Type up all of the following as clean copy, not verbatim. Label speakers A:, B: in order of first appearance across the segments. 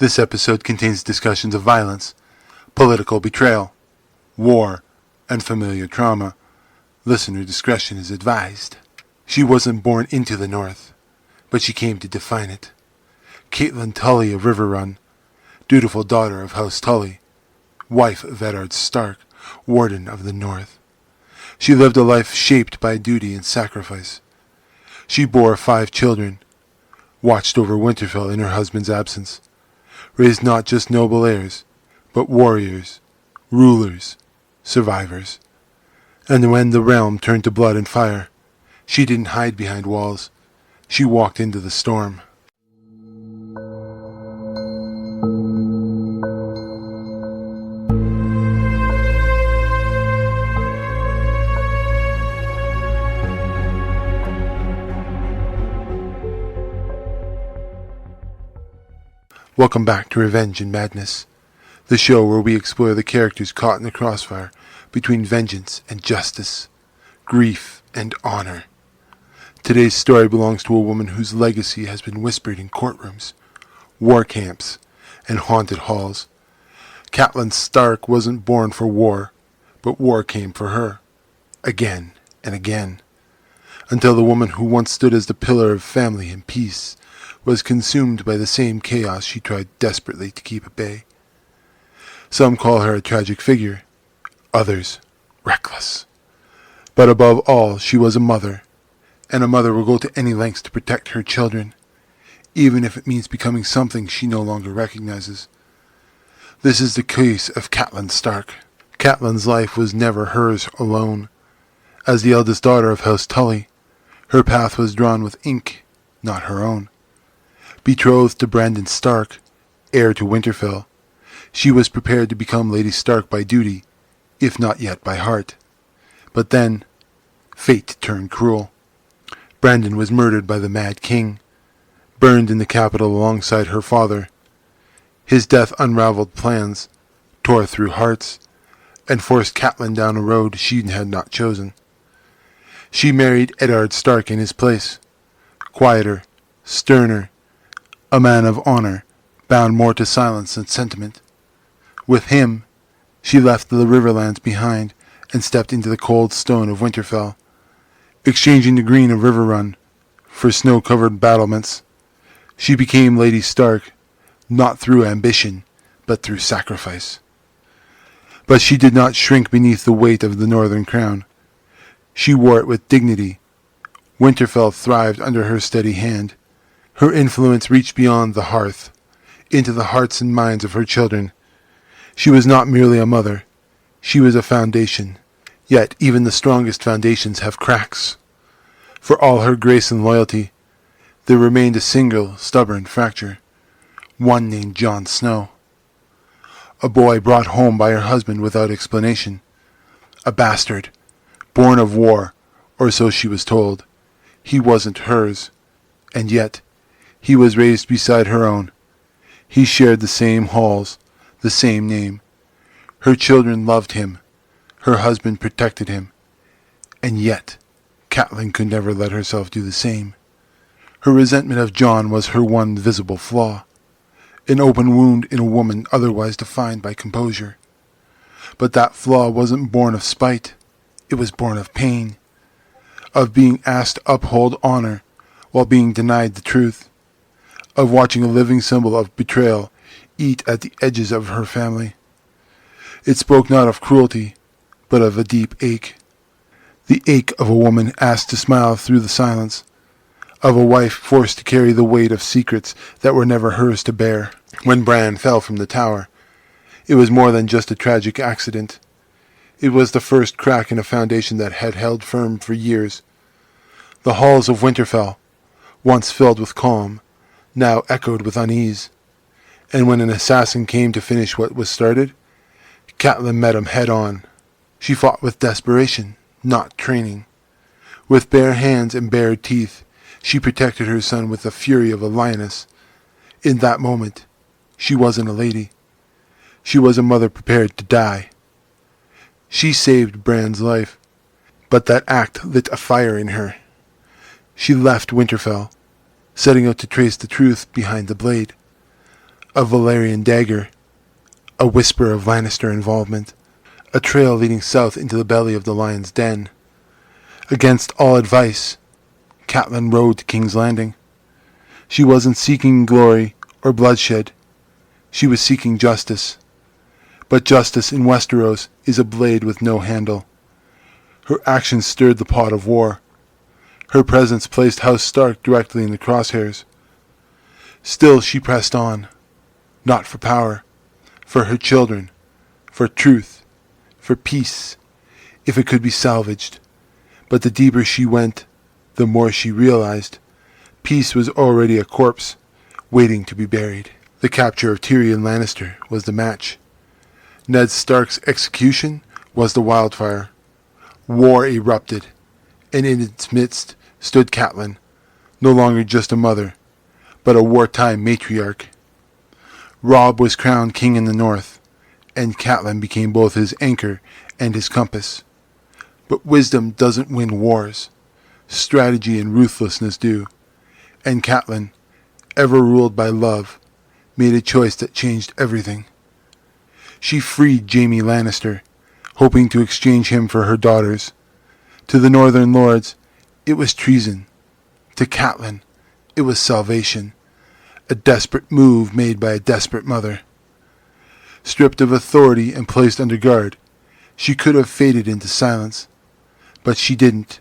A: This episode contains discussions of violence, political betrayal, war, and familiar trauma. Listener discretion is advised. She wasn't born into the North, but she came to define it. Catelyn Tully of Riverrun, dutiful daughter of House Tully, wife of Eddard Stark, Warden of the North. She lived a life shaped by duty and sacrifice. She bore 5 children, watched over Winterfell in her husband's absence, raised not just noble heirs, but warriors, rulers, survivors. And when the realm turned to blood and fire, she didn't hide behind walls. She walked into the storm. Welcome back to Revenge and Madness, the show where we explore the characters caught in the crossfire between vengeance and justice, grief and honor. Today's story belongs to a woman whose legacy has been whispered in courtrooms, war camps, and haunted halls. Catelyn Stark wasn't born for war, but war came for her, again and again, until the woman who once stood as the pillar of family and peace was consumed by the same chaos she tried desperately to keep at bay. Some call her a tragic figure, others reckless. But above all, she was a mother, and a mother will go to any lengths to protect her children, even if it means becoming something she no longer recognizes. This is the case of Catelyn Stark. Catelyn's life was never hers alone. As the eldest daughter of House Tully, her path was drawn with ink, not her own. Betrothed to Brandon Stark, heir to Winterfell, she was prepared to become Lady Stark by duty, if not yet by heart. But then, fate turned cruel. Brandon was murdered by the Mad King, burned in the capital alongside her father. His death unraveled plans, tore through hearts, and forced Catelyn down a road she had not chosen. She married Eddard Stark in his place, quieter, sterner, a man of honor, bound more to silence than sentiment. With him, she left the Riverlands behind and stepped into the cold stone of Winterfell, exchanging the green of Riverrun for snow-covered battlements. She became Lady Stark, not through ambition, but through sacrifice. But she did not shrink beneath the weight of the Northern crown. She wore it with dignity. Winterfell thrived under her steady hand. Her influence reached beyond the hearth, into the hearts and minds of her children. She was not merely a mother. She was a foundation. Yet even the strongest foundations have cracks. For all her grace and loyalty, there remained a single, stubborn fracture. One named Jon Snow. A boy brought home by her husband without explanation. A bastard, born of war, or so she was told. He wasn't hers, and yet he was raised beside her own. He shared the same halls, the same name. Her children loved him. Her husband protected him. And yet, Catelyn could never let herself do the same. Her resentment of Jon was her one visible flaw, an open wound in a woman otherwise defined by composure. But that flaw wasn't born of spite. It was born of pain, of being asked to uphold honor while being denied the truth, of watching a living symbol of betrayal eat at the edges of her family. It spoke not of cruelty, but of a deep ache. The ache of a woman asked to smile through the silence, of a wife forced to carry the weight of secrets that were never hers to bear. When Bran fell from the tower, it was more than just a tragic accident. It was the first crack in a foundation that had held firm for years. The halls of Winterfell, once filled with calm, now echoed with unease. And when an assassin came to finish what was started, Catelyn met him head-on. She fought with desperation, not training. With bare hands and bared teeth, she protected her son with the fury of a lioness. In that moment, she wasn't a lady. She was a mother prepared to die. She saved Bran's life, but that act lit a fire in her. She left Winterfell, setting out to trace the truth behind the blade. A Valyrian dagger, a whisper of Lannister involvement, a trail leading south into the belly of the lion's den. Against all advice, Catelyn rode to King's Landing. She wasn't seeking glory or bloodshed. She was seeking justice. But justice in Westeros is a blade with no handle. Her actions stirred the pot of war. Her presence placed House Stark directly in the crosshairs. Still she pressed on, not for power, for her children, for truth, for peace, if it could be salvaged. But the deeper she went, the more she realized peace was already a corpse, waiting to be buried. The capture of Tyrion Lannister was the match. Ned Stark's execution was the wildfire. War erupted, and in its midst stood Catelyn, no longer just a mother, but a wartime matriarch. Robb was crowned king in the north, and Catelyn became both his anchor and his compass. But wisdom doesn't win wars. Strategy and ruthlessness do. And Catelyn, ever ruled by love, made a choice that changed everything. She freed Jaime Lannister, hoping to exchange him for her daughters. To the northern lords, it was treason. To Catelyn, it was salvation. A desperate move made by a desperate mother. Stripped of authority and placed under guard, she could have faded into silence. But she didn't.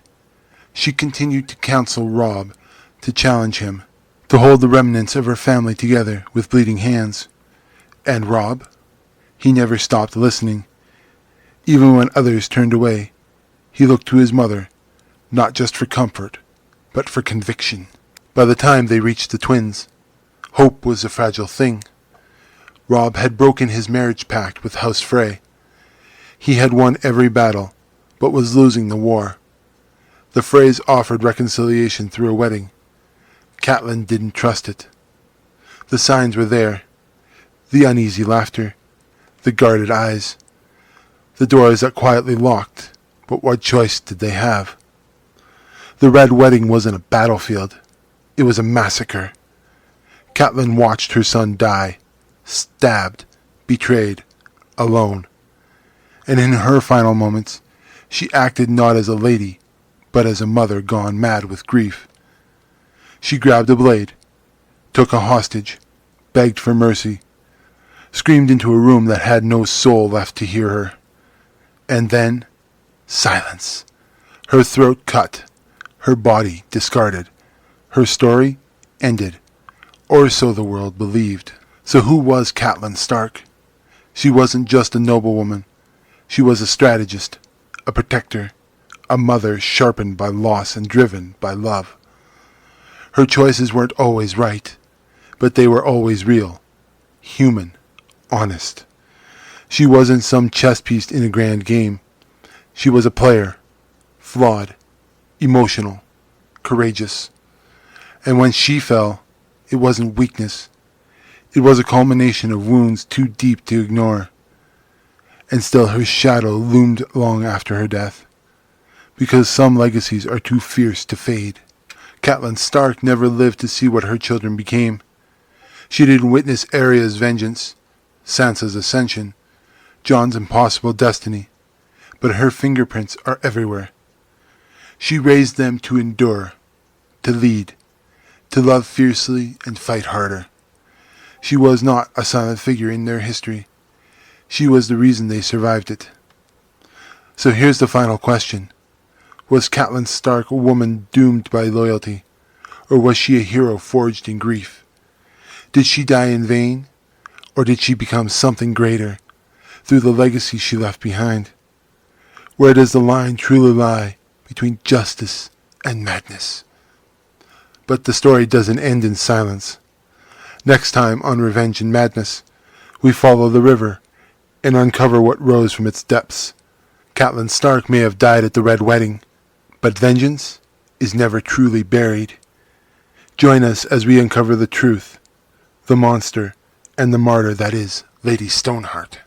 A: She continued to counsel Robb, to challenge him, to hold the remnants of her family together with bleeding hands. And Robb? He never stopped listening. Even when others turned away, he looked to his mother, not just for comfort, but for conviction. By the time they reached the twins, hope was a fragile thing. Robb had broken his marriage pact with House Frey. He had won every battle, but was losing the war. The Freys offered reconciliation through a wedding. Catelyn didn't trust it. The signs were there. The uneasy laughter, the guarded eyes, the doors that quietly locked, but what choice did they have? The Red Wedding wasn't a battlefield. It was a massacre. Catelyn watched her son die, stabbed, betrayed, alone. And in her final moments, she acted not as a lady, but as a mother gone mad with grief. She grabbed a blade, took a hostage, begged for mercy, screamed into a room that had no soul left to hear her. And then, silence. Her throat cut, her body discarded, her story ended, or so the world believed. So who was Catelyn Stark? She wasn't just a noblewoman. She was a strategist, a protector, a mother sharpened by loss and driven by love. Her choices weren't always right, but they were always real, human, honest. She wasn't some chess piece in a grand game. She was a player, flawed, emotional, courageous. And when she fell, it wasn't weakness. It was a culmination of wounds too deep to ignore. And still her shadow loomed long after her death, because some legacies are too fierce to fade. Catelyn Stark never lived to see what her children became. She didn't witness Arya's vengeance, Sansa's ascension, Jon's impossible destiny, but her fingerprints are everywhere. She raised them to endure, to lead, to love fiercely and fight harder. She was not a silent figure in their history. She was the reason they survived it. So here's the final question. Was Catelyn Stark a woman doomed by loyalty, or was she a hero forged in grief? Did she die in vain, or did she become something greater through the legacy she left behind? Where does the line truly lie between justice and madness? But the story doesn't end in silence. Next time on Revenge and Madness, we follow the river and uncover what rose from its depths. Catelyn Stark may have died at the Red Wedding, but vengeance is never truly buried. Join us as we uncover the truth, the monster, and the martyr that is Lady Stoneheart.